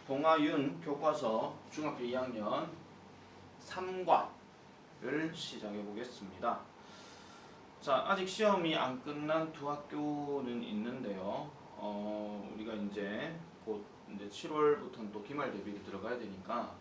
동아윤 교과서 중학교 2학년 3과를 시작해 보겠습니다. 자, 아직 시험이 안 끝난 두 학교는 있는데요. 우리가 이제 곧 이제 7월부터는 또 기말 대비를 들어가야 되니까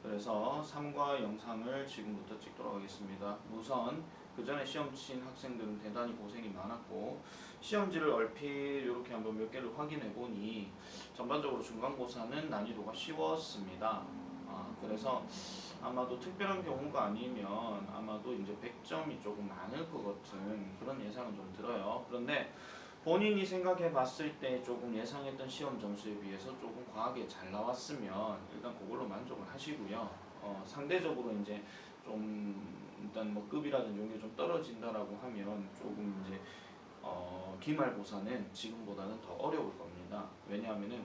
그래서 3과 영상을 지금부터 찍도록 하겠습니다. 우선 그 전에 시험 친 학생들은 대단히 고생이 많았고 시험지를 얼핏 이렇게 한번 몇 개를 확인해 보니 전반적으로 중간고사는 난이도가 쉬웠습니다. 그래서 아마도 특별한 경우가 아니면 아마도 이제 100점이 조금 많을 것 같은 그런 예상은 좀 들어요. 그런데 본인이 생각해 봤을 때 조금 예상했던 시험 점수에 비해서 조금 과하게 잘 나왔으면 일단 그걸로 만족을 하시고요. 상대적으로 이제 좀 일단 뭐 급이라든지 이런 게 좀 떨어진다라고 하면 조금 이제 기말고사는 지금보다는 더 어려울 겁니다. 왜냐하면은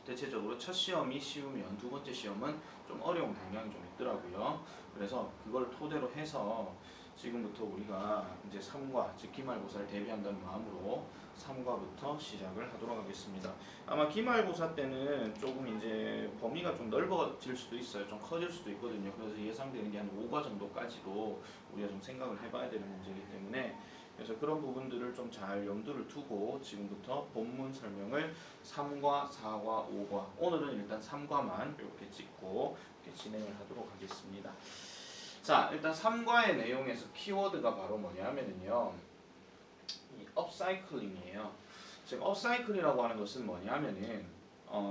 대체적으로 첫 시험이 쉬우면 두 번째 시험은 좀 어려운 경향이 좀 있더라고요. 그래서 그걸 토대로 해서 지금부터 우리가 이제 3과 즉 기말고사를 대비한다는 마음으로 3과부터 시작을 하도록 하겠습니다. 아마 기말고사 때는 조금 이제 범위가 좀 넓어질 수도 있어요. 좀 커질 수도 있거든요. 그래서 예상되는 게 한 5과 정도까지도 우리가 좀 생각을 해봐야 되는 문제이기 때문에 그래서 그런 부분들을 좀 잘 염두를 두고 지금부터 본문 설명을 3과, 4과, 5과 오늘은 일단 3과만 이렇게 찍고 이렇게 진행을 하도록 하겠습니다. 자, 일단 3과의 내용에서 키워드가 바로 뭐냐면요, 이 업사이클링이에요. 지금 업사이클이라고 하는 것은 뭐냐면은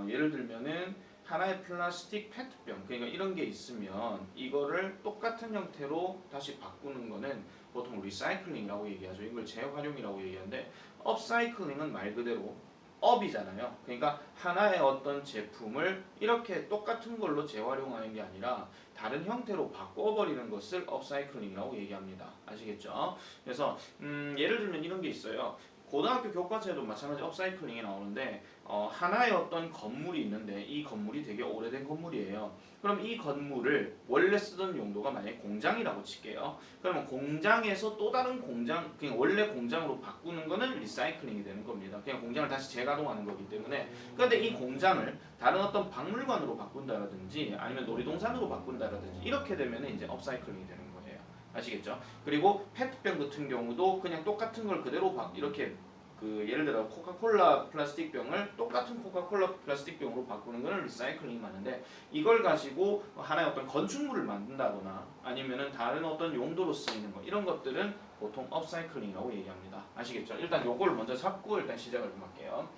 예를 들면은 하나의 플라스틱 페트병, 그러니까 이런 게 있으면 이거를 똑같은 형태로 다시 바꾸는 거는 보통 리사이클링이라고 얘기하죠. 이걸 재활용이라고 얘기하는데 업사이클링은 말 그대로 업이잖아요. 그러니까 하나의 어떤 제품을 이렇게 똑같은 걸로 재활용하는 게 아니라 다른 형태로 바꿔버리는 것을 업사이클링이라고 얘기합니다. 아시겠죠? 그래서 예를 들면 이런 게 있어요. 고등학교 교과서에도 마찬가지 업사이클링이 나오는데 하나의 어떤 건물이 있는데 이 건물이 되게 오래된 건물이에요. 그럼 이 건물을 원래 쓰던 용도가 만약에 공장이라고 칠게요. 그러면 공장에서 또 다른 공장, 그냥 원래 공장으로 바꾸는 거는 리사이클링이 되는 겁니다. 그냥 공장을 다시 재가동하는 거기 때문에. 그런데 이 공장을 다른 어떤 박물관으로 바꾼다라든지 아니면 놀이동산으로 바꾼다라든지 이렇게 되면 이제 업사이클링이 되는 거예요. 아시겠죠? 그리고 페트병 같은 경우도 그냥 똑같은 걸 그대로 이렇게 예를 들어 코카콜라 플라스틱 병을 똑같은 코카콜라 플라스틱 병으로 바꾸는 거는 리사이클링이 맞는데 이걸 가지고 하나의 어떤 건축물을 만든다거나 아니면은 다른 어떤 용도로 쓰이는 거 이런 것들은 보통 업사이클링이라고 얘기합니다. 아시겠죠? 일단 요걸 먼저 잡고 일단 시작을 좀 할게요.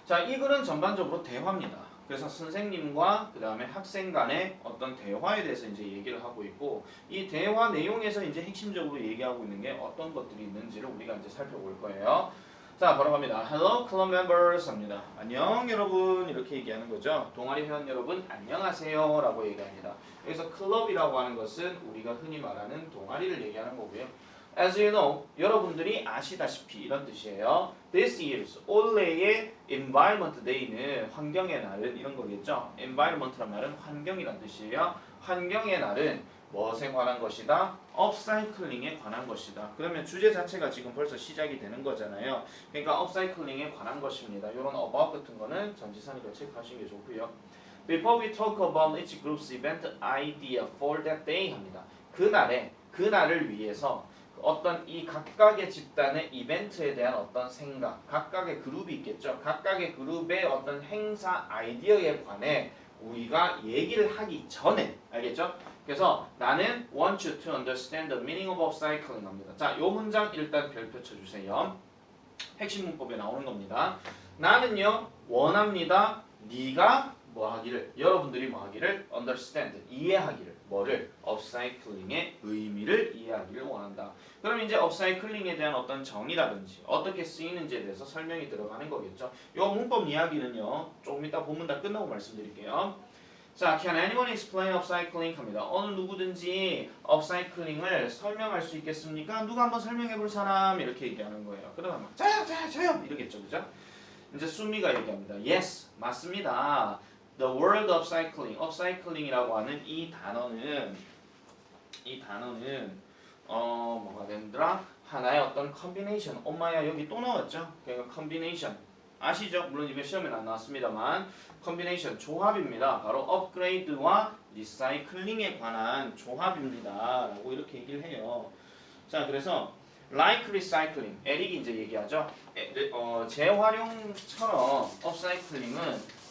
자, 이 글은 전반적으로 대화입니다. 그래서 선생님과 그 다음에 학생 간의 어떤 대화에 대해서 이제 얘기를 하고 있고 이 대화 내용에서 이제 핵심적으로 얘기하고 있는 게 어떤 것들이 있는지를 우리가 이제 살펴볼 거예요. 자, 바로 갑니다. Hello, club members 합니다. 안녕 여러분 이렇게 얘기하는 거죠. 동아리 회원 여러분 안녕하세요 라고 얘기합니다. 여기서 클럽이라고 하는 것은 우리가 흔히 말하는 동아리를 얘기하는 거고요. As you know, 여러분들이 아시다시피 이런 뜻이에요. This year's 올해의 Environment Day는 환경의 날은 이런 거겠죠. Environment란 말은 환경이란 뜻이에요. 환경의 날은 무엇에 관한 것이다? 업사이클링에 관한 것이다. 그러면 주제 자체가 지금 벌써 시작이 되는 거잖아요. 그러니까 업사이클링에 관한 것입니다. 이런 about 같은 거는 전치사니까 체크하시는 게 좋고요. Before we talk about each group's event idea for that day 합니다. 그날을 위해서 어떤 이 각각의 집단의 이벤트에 대한 어떤 생각, 각각의 그룹이 있겠죠. 각각의 그룹의 어떤 행사 아이디어에 관해 우리가 얘기를 하기 전에, 알겠죠? 그래서 나는 want you to understand the meaning of upcycling 합니다. 자, 요 문장 일단 별표 쳐주세요. 핵심 문법에 나오는 겁니다. 나는요 원합니다. 네가 뭐 하기를, 여러분들이 뭐 하기를 understand, 이해하기를, 뭐를? upcycling의 의미를 이해하기를 원한다. 그럼 이제 upcycling에 대한 어떤 정의라든지 어떻게 쓰이는지에 대해서 설명이 들어가는 거겠죠. 이 문법 이야기는요 조금 이따 본문 다 끝나고 말씀드릴게요. 자, can anyone explain upcycling 합니다. 어느 누구든지 upcycling을 설명할 수 있겠습니까? 누가 한번 설명해 볼 사람? 이렇게 얘기하는 거예요. 그러면 막 저요 이러겠죠, 그죠? 이제 수미가 얘기합니다. Yes, 맞습니다. The word upcycling, upcycling이라고 하는 이 단어는 뭐가 되더라? 하나의 어떤 combination. 엄마야 여기 또 나왔죠? 그러니까 combination. 아시죠? 물론 이번 시험에는 안 나왔습니다만 컨비네이션 조합입니다. 바로 업그레이드와 리사이클링에 관한 조합입니다. 라고 이렇게 얘기를 해요. 자, 그래서 like recycling, 에릭이 이제 얘기하죠. 재활용처럼 업사이클링은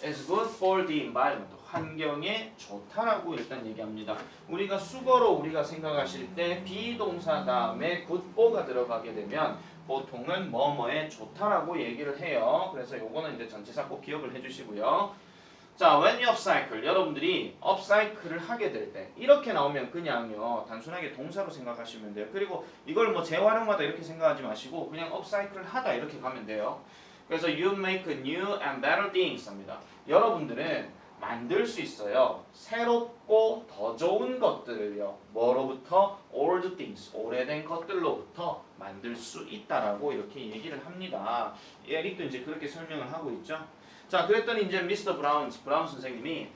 is good for the environment, 환경에 좋다라고 일단 얘기합니다. 우리가 수거로 우리가 생각하실 때 비동사 다음에 good for가 들어가게 되면 보통은 뭐뭐에 좋다라고 얘기를 해요. 그래서 요거는 이제 전치사 꼭 기억을 해주시고요. 자, when you upcycle, 여러분들이 upcycle을 하게 될 때 이렇게 나오면 그냥요 단순하게 동사로 생각하시면 돼요. 그리고 이걸 뭐 재활용하다 이렇게 생각하지 마시고 그냥 upcycle 하다 이렇게 가면 돼요. 그래서 you make new and better things 합니다. 여러분들은 만들 수 있어요. 새롭고 더 좋은 것들을요. 뭐로부터? old things, 오래된 것들로부터 만들 수 있다라고 이렇게 얘기를 합니다. 에릭도 이제 그렇게 설명을 하고 있죠. 자, 그랬더니 이제 미스터 브라운 선생님이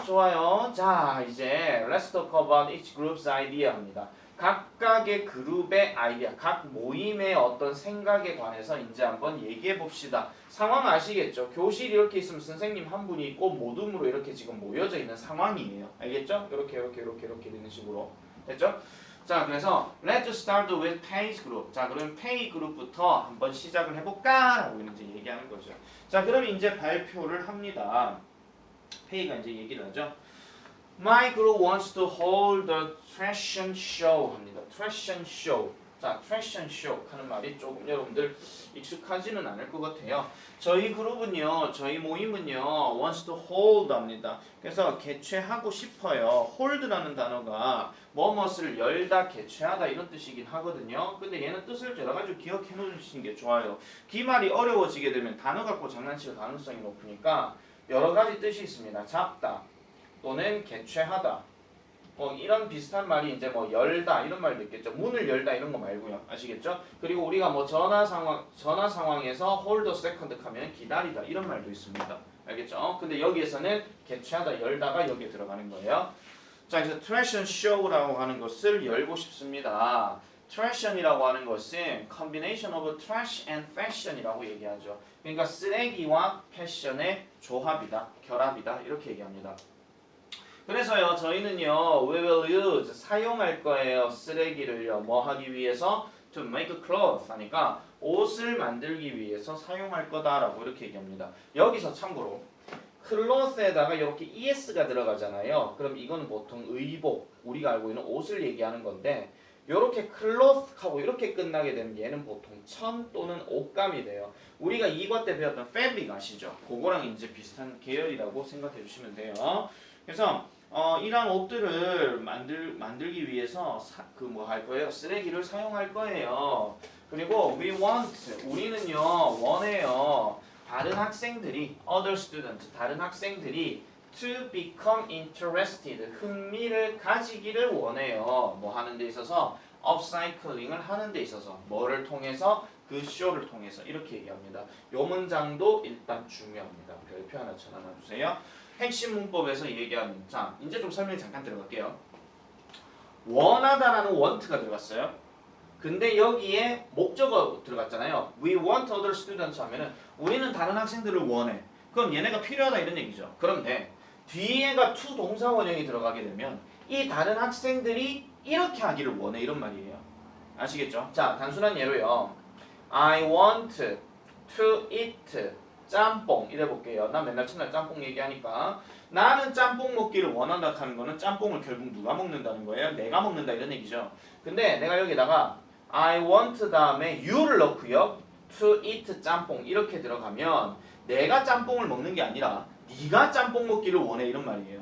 좋아요. 자, 이제 let's talk about each group's idea 합니다. 각각의 그룹의 아이디어, 각 모임의 어떤 생각에 관해서 이제 한번 얘기해 봅시다. 상황 아시겠죠? 교실이 이렇게 있으면 선생님 한 분이 있고 모둠으로 이렇게 지금 모여져 있는 상황이에요. 알겠죠? 이렇게 되는 식으로. 됐죠? 자, 그래서 let's start with Pay's group. 자, 그럼 Pay 그룹부터 한번 시작을 해볼까? 라고 이제 얘기하는 거죠. 자, 그럼 이제 발표를 합니다. Pay가 이제 얘기를 하죠. My group wants to hold a fashion show 합니다. fashion show. 자, fashion show 하는 말이 조금 여러분들 익숙하지는 않을 것 같아요. 저희 그룹은요, 저희 모임은요, wants to hold 합니다. 그래서 개최하고 싶어요. hold라는 단어가 뭐뭇을 열다, 개최하다 이런 뜻이긴 하거든요. 근데 얘는 뜻을 여러 가지 기억해 놓으시는 게 좋아요. 기말이 어려워지게 되면 단어 갖고 장난칠 가능성이 높으니까 여러 가지 뜻이 있습니다. 잡다 또는 개최하다. 이런 비슷한 말이 이제 뭐 열다 이런 말도 있겠죠. 문을 열다 이런 거 말고요. 아시겠죠? 그리고 우리가 뭐 전화 상황에서 hold a second 하면 기다리다 이런 말도 있습니다. 알겠죠? 근데 여기에서는 개최하다 열다가 여기에 들어가는 거예요. 자, 그래서 트래션 show라고 하는 것을 열고 싶습니다. trashion이라고 하는 것은 combination of trash and fashion이라고 얘기하죠. 그러니까 쓰레기와 패션의 조합이다, 결합이다 이렇게 얘기합니다. 그래서요, 저희는요, we will use, 사용할 거예요. 쓰레기를요, 뭐 하기 위해서? to make clothes 하니까 옷을 만들기 위해서 사용할 거다라고 이렇게 얘기합니다. 여기서 참고로 cloth에다가 이렇게 es가 들어가잖아요. 그럼 이건 보통 의복, 우리가 알고 있는 옷을 얘기하는 건데 이렇게 cloth하고 이렇게 끝나게 되면 얘는 보통 천 또는 옷감이 돼요. 우리가 2과 때 배웠던 fabric 아시죠? 그거랑 이제 비슷한 계열이라고 생각해 주시면 돼요. 그래서 이런 옷들을 만들기 위해서 할 거예요. 쓰레기를 사용할 거예요. 그리고 we want, 우리는요 원해요. 다른 학생들이 other students, 다른 학생들이 to become interested, 흥미를 가지기를 원해요. 뭐 하는 데 있어서 upcycling을 하는 데 있어서 뭐를 통해서? 그 쇼를 통해서 이렇게 얘기합니다. 요 문장도 일단 중요합니다. 별표 하나 쳐놔 주세요. 핵심 문법에서 얘기하는 자, 이제 좀 설명 잠깐 들어갈게요. 원하다라는 want가 들어갔어요. 근데 여기에 목적어 들어갔잖아요. We want other students 하면은 우리는 다른 학생들을 원해. 그럼 얘네가 필요하다 이런 얘기죠. 그런데 뒤에가 to 동사 원형이 들어가게 되면 이 다른 학생들이 이렇게 하기를 원해 이런 말이에요. 아시겠죠? 자, 단순한 예로요. I want to eat 짬뽕 이래 볼게요. 난 맨날 첫날 짬뽕 얘기하니까 나는 짬뽕 먹기를 원한다 하는 거는 짬뽕을 결국 누가 먹는다는 거예요? 내가 먹는다 이런 얘기죠. 근데 내가 여기다가 I want 다음에 you를 넣고요. to eat 짬뽕 이렇게 들어가면 내가 짬뽕을 먹는 게 아니라 네가 짬뽕 먹기를 원해 이런 말이에요.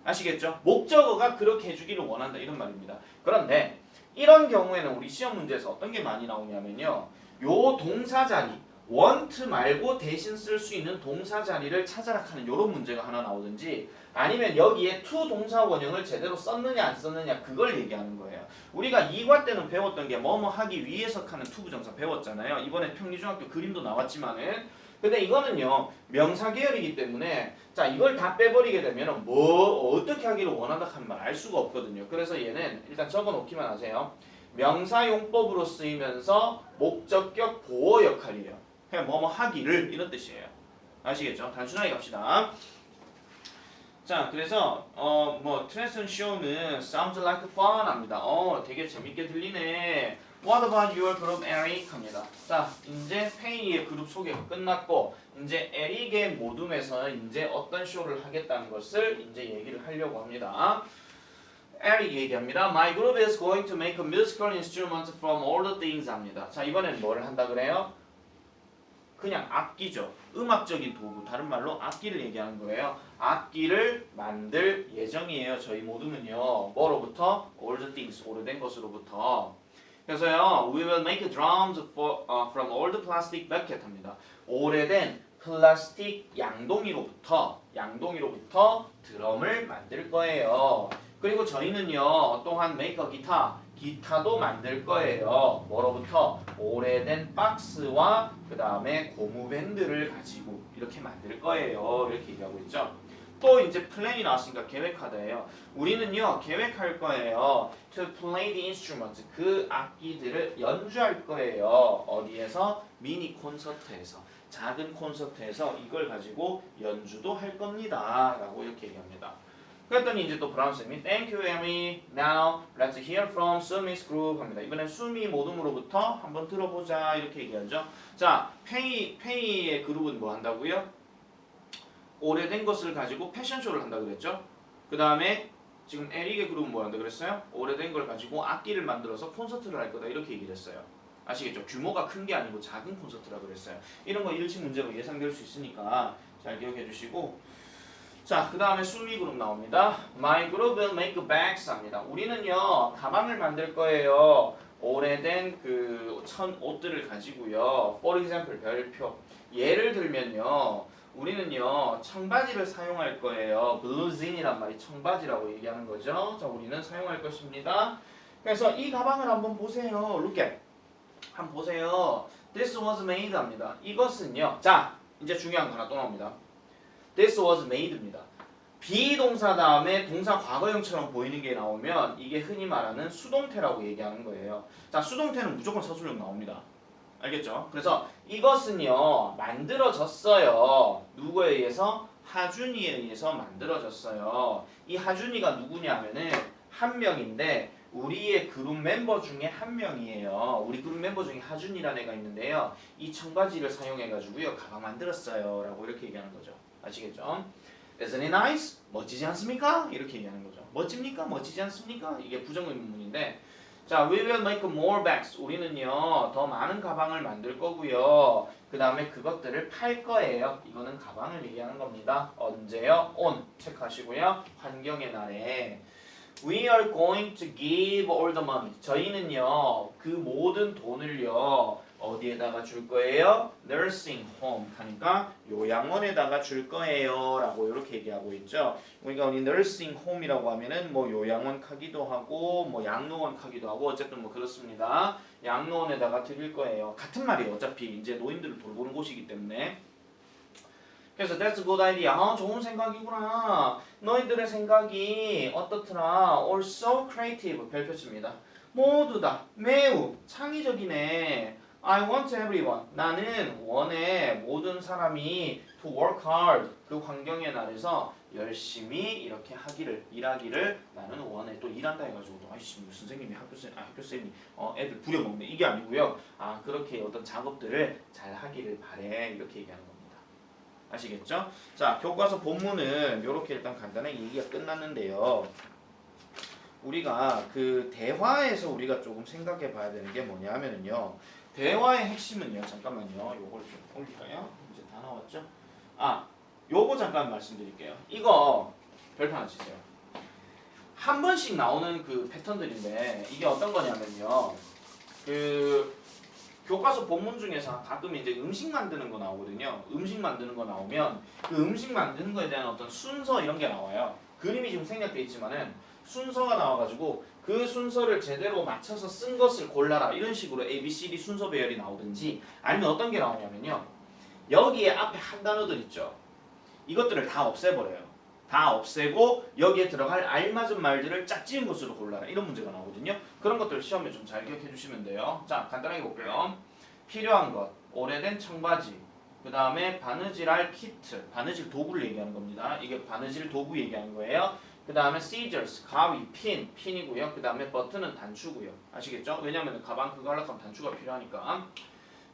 아시겠죠? 목적어가 그렇게 해주기를 원한다 이런 말입니다. 그런데 이런 경우에는 우리 시험 문제에서 어떤 게 많이 나오냐면요. 요 동사 자리 want 말고 대신 쓸 수 있는 동사 자리를 찾아라 하는 이런 문제가 하나 나오든지 아니면 여기에 to 동사 원형을 제대로 썼느냐 안 썼느냐 그걸 얘기하는 거예요. 우리가 2과 때는 배웠던 게 뭐뭐 하기 위해서 하는 to 부정사 배웠잖아요. 이번에 평리중학교 그림도 나왔지만은 근데 이거는요 명사 계열이기 때문에 자 이걸 다 빼버리게 되면 뭐 어떻게 하기를 원한다 하는 말 알 수가 없거든요. 그래서 얘는 일단 적어 놓기만 하세요. 명사용법으로 쓰이면서 목적격 보호 역할이에요. 그냥 뭐뭐 하기를 이런 뜻이에요. 아시겠죠? 단순하게 갑시다. 자, 그래서 뭐 트랜슨 쇼는 sounds like fun 합니다. 되게 재밌게 들리네. What about your group, Eric? 합니다. 자, 이제 페이의 그룹 소개가 끝났고 이제 에릭의 모둠에서 이제 어떤 쇼를 하겠다는 것을 이제 얘기를 하려고 합니다. 에릭 얘기합니다. My group is going to make a musical instrument from all the things 합니다. 자, 이번엔 뭐를 한다 그래요? 그냥 악기죠. 음악적인 도구, 다른 말로 악기를 얘기하는 거예요. 악기를 만들 예정이에요. 저희 모두는요. 뭐로부터? All the things, 오래된 것으로부터. 그래서요, we will make drums from all the plastic bucket 합니다. 오래된 플라스틱 양동이로부터 드럼을 만들 거예요. 그리고 저희는요, 또한 make a 기타도 만들 거예요. 뭐로부터? 오래된 박스와 그 다음에 고무밴드를 가지고 이렇게 만들 거예요. 이렇게 얘기하고 있죠. 또 이제 플랜이 나왔으니까 계획하다예요. 우리는요 계획할 거예요. To play the instruments 그 악기들을 연주할 거예요. 어디에서? 미니 콘서트에서 작은 콘서트에서 이걸 가지고 연주도 할 겁니다. 라고 이렇게 얘기합니다. 그랬더니 이제 또 브라운 쌤이 Thank you, Amy. Now let's hear from Sumi's group 합니다. 이번엔 수미 모둠으로부터 한번 들어보자 이렇게 얘기하죠. 자, 페이의 그룹은 뭐 한다고요? 오래된 것을 가지고 패션쇼를 한다 그랬죠. 그 다음에 지금 에릭의 그룹은 뭐 한다 그랬어요? 오래된 걸 가지고 악기를 만들어서 콘서트를 할 거다 이렇게 얘기를 했어요. 아시겠죠? 규모가 큰 게 아니고 작은 콘서트라 그랬어요. 이런 거 일치 문제로 예상될 수 있으니까 잘 기억해 주시고. 자, 그 다음에 수미 그룹 나옵니다. My group will make bags 합니다. 우리는요 가방을 만들 거예요. 오래된 그 천 옷들을 가지고요. For example 별표. 예를 들면요. 우리는요 청바지를 사용할 거예요. 블루진이란 말이 청바지라고 얘기하는 거죠. 자, 우리는 사용할 것입니다. 그래서 이 가방을 한번 보세요. Look at. 한번 보세요. This was made 합니다. 이것은요. 자, 이제 중요한 거 하나 또 나옵니다. This was made입니다. 비동사 다음에 동사 과거형처럼 보이는 게 나오면 이게 흔히 말하는 수동태라고 얘기하는 거예요. 자, 수동태는 무조건 서술형 나옵니다. 알겠죠? 그래서 이것은요 만들어졌어요. 누구에 의해서? 하준이에 의해서 만들어졌어요. 이 하준이가 누구냐면은 한 명인데 우리의 그룹 멤버 중에 한 명이에요. 우리 그룹 멤버 중에 하준이라는 애가 있는데요. 이 청바지를 사용해가지고요 가방 만들었어요. 라고 이렇게 얘기하는 거죠. 아시겠죠? Isn't it nice? 멋지지 않습니까? 이렇게 얘기하는 거죠. 멋집니까? 멋지지 않습니까? 이게 부정의문문인데 자, we will make more bags. 우리는요 더 많은 가방을 만들 거고요. 그 다음에 그것들을 팔 거예요. 이거는 가방을 얘기하는 겁니다. 언제요? on 체크하시고요. 환경의 날에 We are going to give all the money. 저희는요 그 모든 돈을요 어디에다가 줄 거예요? nursing home 하니까 요양원에다가 줄 거예요 라고 이렇게 얘기하고 있죠. 그러니까 우리 nursing home이라고 하면은 뭐 요양원 카기도 하고 뭐 양로원 카기도 하고 어쨌든 뭐 그렇습니다. 양로원에다가 드릴 거예요. 같은 말이에요. 어차피 이제 노인들을 돌보는 곳이기 때문에. 그래서 that's a good idea. 좋은 생각이구나. 너희들의 생각이 어떻더라? All so creative. 별표치입니다. 모두 다 매우 창의적이네. I want everyone. 나는 원해 모든 사람이 to work hard. 그 환경의 날에서 열심히 이렇게 일하기를 나는 원해. 또 일한다 해가지고 또 아이씨 선생님이 학교쌤이 애들 부려먹네. 이게 아니고요. 그렇게 어떤 작업들을 잘 하기를 바래. 이렇게 얘기하는 겁니다. 아시겠죠? 자, 교과서 본문은 이렇게 일단 간단하게 얘기가 끝났는데요. 우리가 그 대화에서 우리가 조금 생각해 봐야 되는 게 뭐냐 하면은요. 대화의 핵심은요. 잠깐만요. 요걸 좀 올릴까요? 이제 다 나왔죠? 요거 잠깐 말씀드릴게요. 이거 별표 하나 치세요. 한 번씩 나오는 그 패턴들인데 이게 어떤 거냐면요. 그 교과서 본문 중에서 가끔 이제 음식 만드는 거 나오거든요. 음식 만드는 거 나오면 그 음식 만드는 거에 대한 어떤 순서 이런 게 나와요. 그림이 지금 생략돼 있지만은 순서가 나와가지고 그 순서를 제대로 맞춰서 쓴 것을 골라라 이런 식으로 A, B, C, D 순서 배열이 나오든지 아니면 어떤 게 나오냐면요. 여기에 앞에 한 단어들 있죠. 이것들을 다 없애버려요. 다 없애고 여기에 들어갈 알맞은 말들을 짝지은 것으로 골라라 이런 문제가 나오거든요. 그런 것들 시험에 좀 잘 기억해 주시면 돼요. 자, 간단하게 볼게요. 필요한 것 오래된 청바지, 그 다음에 바느질할 키트, 바느질 도구를 얘기하는 겁니다. 이게 바느질 도구 얘기하는 거예요. 그 다음에 scissors, 가위, 핀이고요. 그 다음에 버튼은 단추고요. 아시겠죠? 왜냐면 가방 그거 하려고 하면 단추가 필요하니까.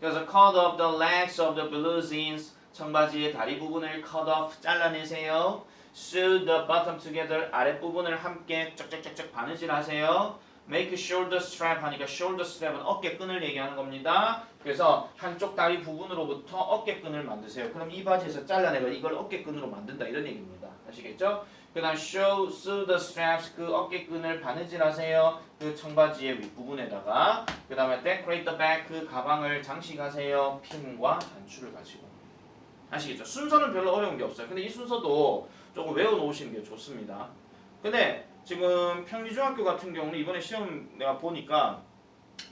그래서 cut off the legs of the blue jeans, 청바지의 다리 부분을 cut off, 잘라내세요. sew the bottom together, 아랫부분을 함께 쩍쩍쩍쩍 바느질하세요. make shoulder strap 하니까 shoulder strap은 어깨끈을 얘기하는 겁니다. 그래서 한쪽 다리 부분으로부터 어깨끈을 만드세요. 그럼 이 바지에서 잘라내가 이걸 어깨끈으로 만든다 이런 얘기입니다. 아시겠죠? 그 다음 sew the straps, 그 어깨끈을 바느질하세요. 그 청바지의 윗부분에다가. 그 다음에 decorate the back, 그 가방을 장식하세요. 핀과 단추를 가지고. 아시겠죠? 순서는 별로 어려운 게 없어요. 근데 이 순서도 조금 외워놓으시는 게 좋습니다. 근데 지금 평리중학교 같은 경우는 이번에 시험 내가 보니까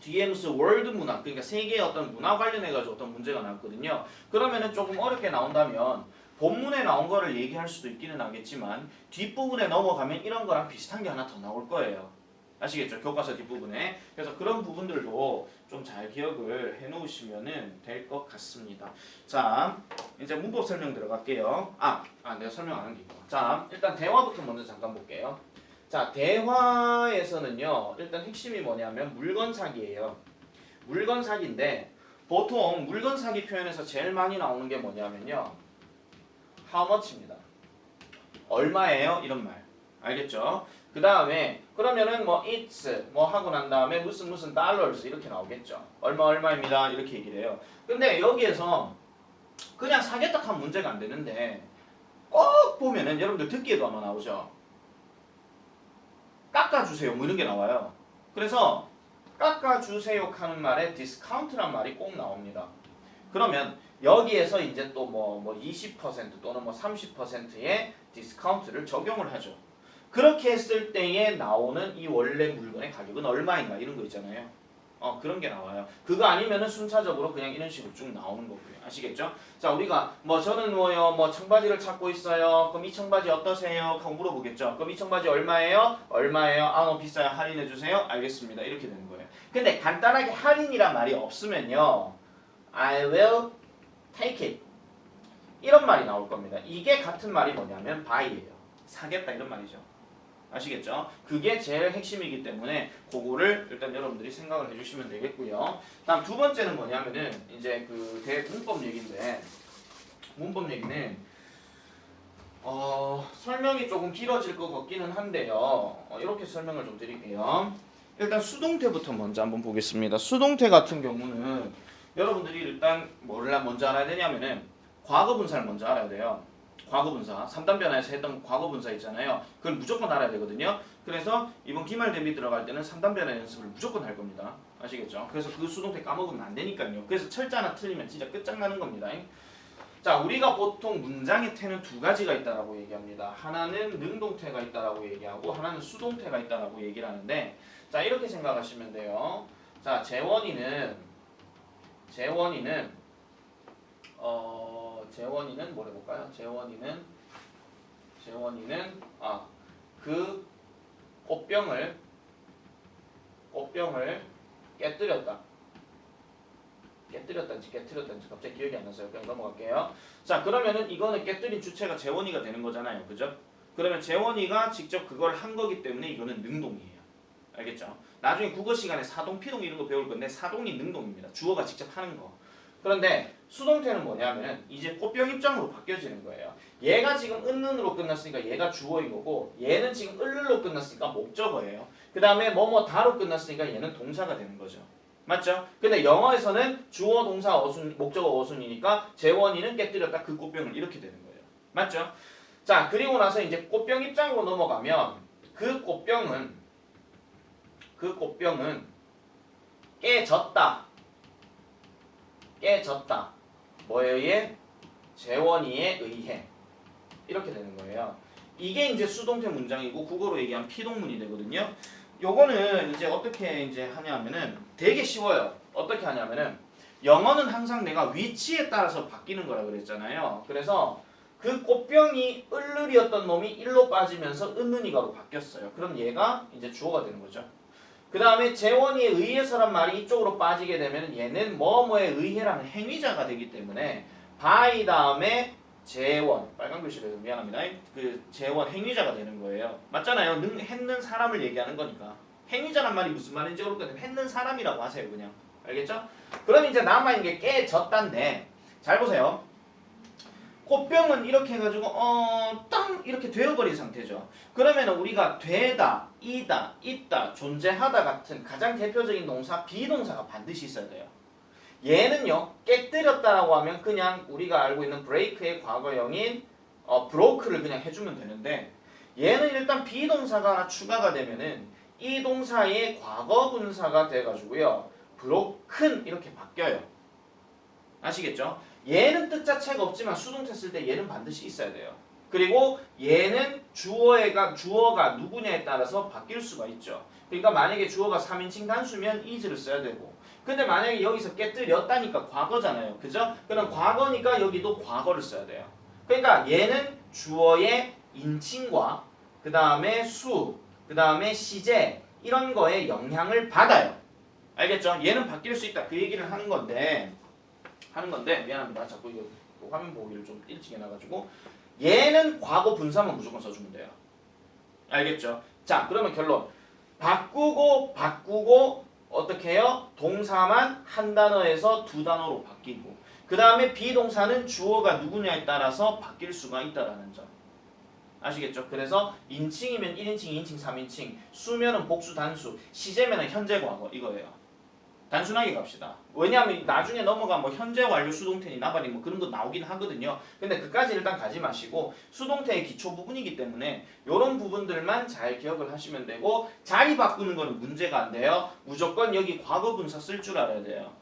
뒤에 무슨 월드 문화, 그러니까 세계의 어떤 문화 관련해가지고 어떤 문제가 나왔거든요. 그러면은 조금 어렵게 나온다면 본문에 나온 거를 얘기할 수도 있기는 하겠지만 뒷부분에 넘어가면 이런 거랑 비슷한 게 하나 더 나올 거예요. 아시겠죠? 교과서 뒷부분에. 그래서 그런 부분들도 좀 잘 기억을 해놓으시면 될 것 같습니다. 자, 이제 문법 설명 들어갈게요. 내가 설명 안 한 게 있구나. 자, 일단 대화부터 먼저 잠깐 볼게요. 자, 대화에서는요, 일단 핵심이 뭐냐면 물건 사기예요. 물건 사기인데 보통 물건 사기 표현에서 제일 많이 나오는 게 뭐냐면요, how much입니다. 얼마예요? 이런 말. 알겠죠? 그 다음에 그러면은 뭐 it's 뭐 하고 난 다음에 무슨 dollars 이렇게 나오겠죠. 얼마입니다. 이렇게 얘기를 해요. 근데 여기에서 그냥 사겠다 하면 문제가 안 되는데 꼭 보면은 여러분들 듣기에도 아마 나오죠. 깎아주세요. 뭐 이런 게 나와요. 그래서 깎아주세요 하는 말에 discount란 말이 꼭 나옵니다. 그러면 여기에서 이제 또 뭐 20% 또는 뭐 30%의 디스카운트를 적용을 하죠. 그렇게 했을 때에 나오는 이 원래 물건의 가격은 얼마인가 이런 거 있잖아요. 그런 게 나와요. 그거 아니면은 순차적으로 그냥 이런 식으로 쭉 나오는 거고요. 아시겠죠? 자, 우리가 저는 뭐 청바지를 찾고 있어요. 그럼 이 청바지 어떠세요? 하고 물어보겠죠. 그럼 이 청바지 얼마예요? 너무 비싸요. 할인해 주세요. 알겠습니다. 이렇게 되는 거예요. 근데 간단하게 할인이란 말이 없으면요, I will take it, 이런 말이 나올 겁니다. 이게 같은 말이 뭐냐면 buy예요. 사겠다 이런 말이죠. 아시겠죠? 그게 제일 핵심이기 때문에 그거를 일단 여러분들이 생각을 해주시면 되겠고요. 다음 두 번째는 뭐냐면은 이제 그 문법 얘기인데, 문법 얘기는 설명이 조금 길어질 것 같기는 한데요. 이렇게 설명을 좀 드릴게요. 일단 수동태부터 먼저 한번 보겠습니다. 수동태 같은 경우는 여러분들이 일단 뭘 먼저 알아야 되냐면은 과거분사를 먼저 알아야 돼요. 과거분사, 3단 변화에서 했던 과거분사 있잖아요. 그걸 무조건 알아야 되거든요. 그래서 이번 기말 대비 들어갈 때는 3단 변화 연습을 무조건 할 겁니다. 아시겠죠? 그래서 그 수동태 까먹으면 안 되니까요. 그래서 철자 하나 틀리면 진짜 끝장나는 겁니다. 자, 우리가 보통 문장의 태는 두 가지가 있다라고 얘기합니다. 하나는 능동태가 있다라고 얘기하고 하나는 수동태가 있다라고 얘기를 하는데, 자, 이렇게 생각하시면 돼요. 자, 재원이는 뭘 해볼까요? 재원이는 그 꽃병을 깨뜨렸단지 갑자기 기억이 안 나서요. 그냥 넘어갈게요. 자, 그러면은 이거는 깨뜨린 주체가 재원이가 되는 거잖아요. 그죠? 그러면 재원이가 직접 그걸 한 거기 때문에 이거는 능동이에요. 알겠죠? 나중에 국어 시간에 사동, 피동 이런 거 배울 건데 사동이 능동입니다. 주어가 직접 하는 거. 그런데 수동태는 뭐냐면 이제 꽃병 입장으로 바뀌어지는 거예요. 얘가 지금 은는으로 끝났으니까 얘가 주어인 거고, 얘는 지금 을을로 끝났으니까 목적어예요. 그 다음에 다로 끝났으니까 얘는 동사가 되는 거죠. 맞죠? 근데 영어에서는 주어, 동사, 어순, 목적어, 어순이니까 재원이는 깨뜨렸다 그 꽃병을 이렇게 되는 거예요. 맞죠? 자, 그리고 나서 이제 꽃병 입장으로 넘어가면 그 꽃병은 깨졌다. 뭐에 의해? 재원이에 의해. 이렇게 되는 거예요. 이게 이제 수동태 문장이고 국어로 얘기하면 피동문이 되거든요. 요거는 이제 어떻게 이제 하냐면은 되게 쉬워요. 어떻게 하냐면은 영어는 항상 내가 위치에 따라서 바뀌는 거라 그랬잖아요. 그래서 그 꽃병이 을을이었던 놈이 일로 빠지면서 은는이가로 바뀌었어요. 그럼 얘가 이제 주어가 되는 거죠. 그 다음에 재원이에 의해서란 말이 이쪽으로 빠지게 되면 얘는 뭐뭐에 의해라는 행위자가 되기 때문에 by 다음에 재원, 빨간 글씨로 미안합니다. 그 재원 행위자가 되는 거예요. 맞잖아요. 했는 사람을 얘기하는 거니까. 행위자란 말이 무슨 말인지 모르겠는데 했는 사람이라고 하세요. 그냥. 알겠죠? 그럼 이제 남아있는 게 깨졌단데 잘 보세요. 꽃병은 이렇게 해가지고 땅 이렇게 되어버린 상태죠. 그러면 우리가 되다, 이다, 있다, 존재하다 같은 가장 대표적인 동사 비동사가 반드시 있어야 돼요. 얘는요 깨뜨렸다라고 하면 그냥 우리가 알고 있는 break의 과거형인 broke를 그냥 해주면 되는데 얘는 일단 비동사가 하나 추가가 되면은 이 동사의 과거 분사가 돼가지고요 broken 이렇게 바뀌어요. 아시겠죠? 얘는 뜻 자체가 없지만 수동태 쓸 때 얘는 반드시 있어야 돼요. 그리고 얘는 주어가 누구냐에 따라서 바뀔 수가 있죠. 그러니까 만약에 주어가 3인칭 단수면 is를 써야 되고 근데 만약에 여기서 깨뜨렸다니까 과거잖아요. 그죠? 그럼 과거니까 여기도 과거를 써야 돼요. 그러니까 얘는 주어의 인칭과 그 다음에 수, 그 다음에 시제 이런 거에 영향을 받아요. 알겠죠? 얘는 바뀔 수 있다. 그 얘기를 하는 건데 미안합니다. 자꾸 이거 화면 보기를 좀 일찍 해놔가지고 얘는 과거 분사만 무조건 써주면 돼요. 알겠죠? 자 그러면 결론 바꾸고 어떻게 해요? 동사만 한 단어에서 두 단어로 바뀌고 그 다음에 비동사는 주어가 누구냐에 따라서 바뀔 수가 있다라는 점 아시겠죠? 그래서 인칭이면 1인칭, 2인칭, 3인칭 수면은 복수 단수 시제면은 현재 과거 이거예요. 단순하게 갑시다. 왜냐하면 나중에 넘어가면 뭐 현재 완료 수동태니 나발이 뭐 그런 거 나오긴 하거든요. 근데 그까지 일단 가지 마시고 수동태의 기초 부분이기 때문에 이런 부분들만 잘 기억을 하시면 되고 자리 바꾸는 거는 문제가 안 돼요. 무조건 여기 과거 분사 쓸 줄 알아야 돼요.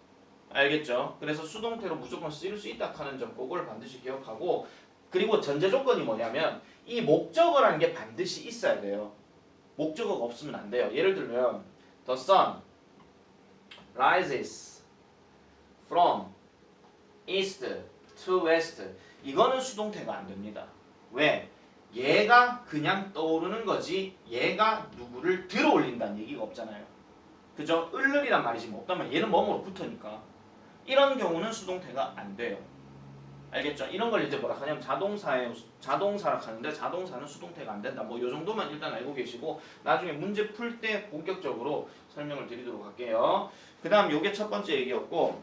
알겠죠? 그래서 수동태로 무조건 쓸 수 있다 하는 점 그걸 반드시 기억하고 그리고 전제 조건이 뭐냐면 이 목적어라는 게 반드시 있어야 돼요. 목적어가 없으면 안 돼요. 예를 들면 the sun rises from east to west 이거는 수동태가 안 됩니다. 왜? 얘가 그냥 떠오르는 거지 얘가 누구를 들어 올린다는 얘기가 없잖아요. 그죠? 을을이란 말이지 뭐 없다면 얘는 뭐뭐로 붙으니까 이런 경우는 수동태가 안 돼요. 알겠죠? 이런 걸 이제 뭐라 하냐면 자동사라 하는데 자동사는 수동태가 안 된다. 뭐 요 정도만 일단 알고 계시고 나중에 문제 풀 때 본격적으로 설명을 드리도록 할게요. 그 다음 요게 첫 번째 얘기였고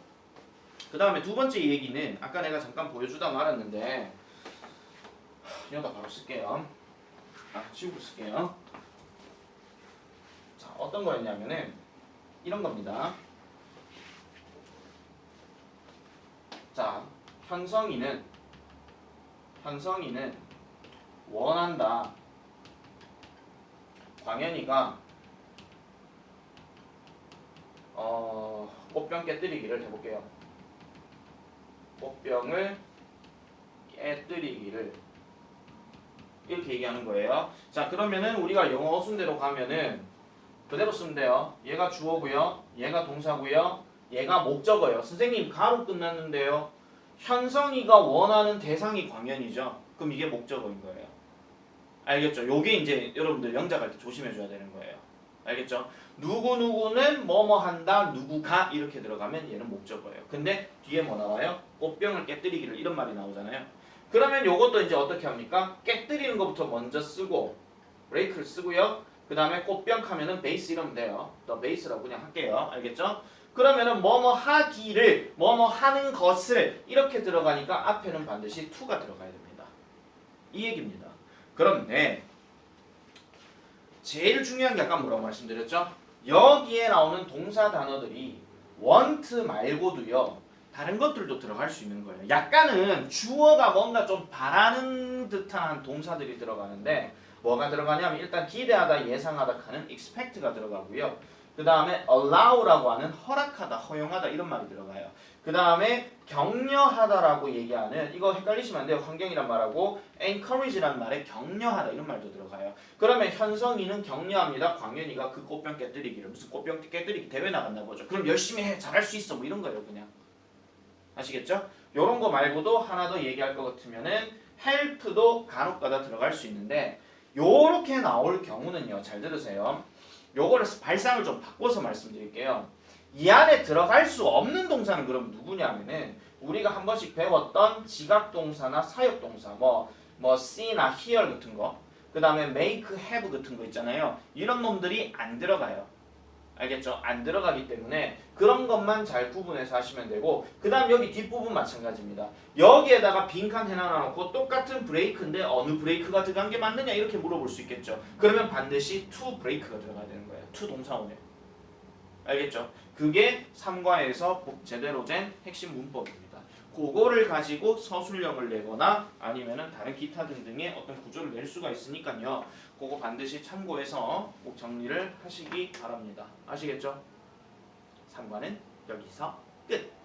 그 다음에 두 번째 얘기는 아까 내가 잠깐 보여주다 말았는데 여기다 바로 쓸게요. 지우고 쓸게요. 자 어떤 거였냐면은 이런 겁니다. 자 현성이는 원한다. 광현이가 꽃병 깨뜨리기를 해볼게요. 꽃병을 깨뜨리기를 이렇게 얘기하는 거예요. 자 그러면은 우리가 영어 어순대로 가면은 그대로 쓰면 돼요. 얘가 주어고요. 얘가 동사고요. 얘가 목적어예요. 선생님 가로 끝났는데요. 현성이가 원하는 대상이 광현이죠. 그럼 이게 목적어인 거예요. 알겠죠? 요게 이제 여러분들 영작할 때 조심해 줘야 되는 거예요. 알겠죠? 누구누구는 뭐뭐 한다, 누구가 이렇게 들어가면 얘는 목적어예요. 근데 뒤에 뭐 나와요? 꽃병을 깨뜨리기를 이런 말이 나오잖아요. 그러면 요것도 이제 어떻게 합니까? 깨뜨리는 것부터 먼저 쓰고 브레이크를 쓰고요. 그 다음에 꽃병 하면은 베이스 이러면 돼요. 더 베이스라고 그냥 할게요. 알겠죠? 그러면은 뭐뭐 하기를 뭐뭐 하는 것을 이렇게 들어가니까 앞에는 반드시 to가 들어가야 됩니다. 이 얘기입니다. 그런데 제일 중요한 게 아까 뭐라고 말씀드렸죠? 여기에 나오는 동사 단어들이 want 말고도요 다른 것들도 들어갈 수 있는 거예요. 약간은 주어가 뭔가 좀 바라는 듯한 동사들이 들어가는데 뭐가 들어가냐면 일단 기대하다, 예상하다 하는 expect가 들어가고요. 그 다음에 allow라고 하는 허락하다, 허용하다 이런 말이 들어가요. 그 다음에 격려하다라고 얘기하는 이거 헷갈리시면 안 돼요. 환경이란 말하고 encourage라는 말에 격려하다 이런 말도 들어가요. 그러면 현성이는 격려합니다. 광현이가 그 꽃병 깨뜨리기를 무슨 꽃병 깨뜨리기 대회 나갔나 보죠. 그럼 열심히 해. 잘할 수 있어. 뭐 이런 거예요. 그냥. 아시겠죠? 요런 거 말고도 하나 더 얘기할 것 같으면은 help도 간혹가다 들어갈 수 있는데 요렇게 나올 경우는요. 잘 들으세요. 요거를 발상을 좀 바꿔서 말씀드릴게요. 이 안에 들어갈 수 없는 동사는 그럼 누구냐면은 우리가 한 번씩 배웠던 지각동사나 사역동사 뭐 see나 hear 같은 거, 그 다음에 make, have 같은 거 있잖아요. 이런 놈들이 안 들어가요. 알겠죠? 안 들어가기 때문에 그런 것만 잘 구분해서 하시면 되고, 그 다음 여기 뒷부분 마찬가지입니다. 여기에다가 빈칸 해놔놓고 똑같은 브레이크인데 어느 브레이크가 들어간 게 맞느냐 이렇게 물어볼 수 있겠죠. 그러면 반드시 to 브레이크가 들어가야 되는 거예요. to 동사원에. 알겠죠? 그게 3과에서 제대로 된 핵심 문법입니다. 그거를 가지고 서술형을 내거나 아니면은 다른 기타 등등의 어떤 구조를 낼 수가 있으니까요. 그거 반드시 참고해서 꼭 정리를 하시기 바랍니다. 아시겠죠? 3과는 여기서 끝!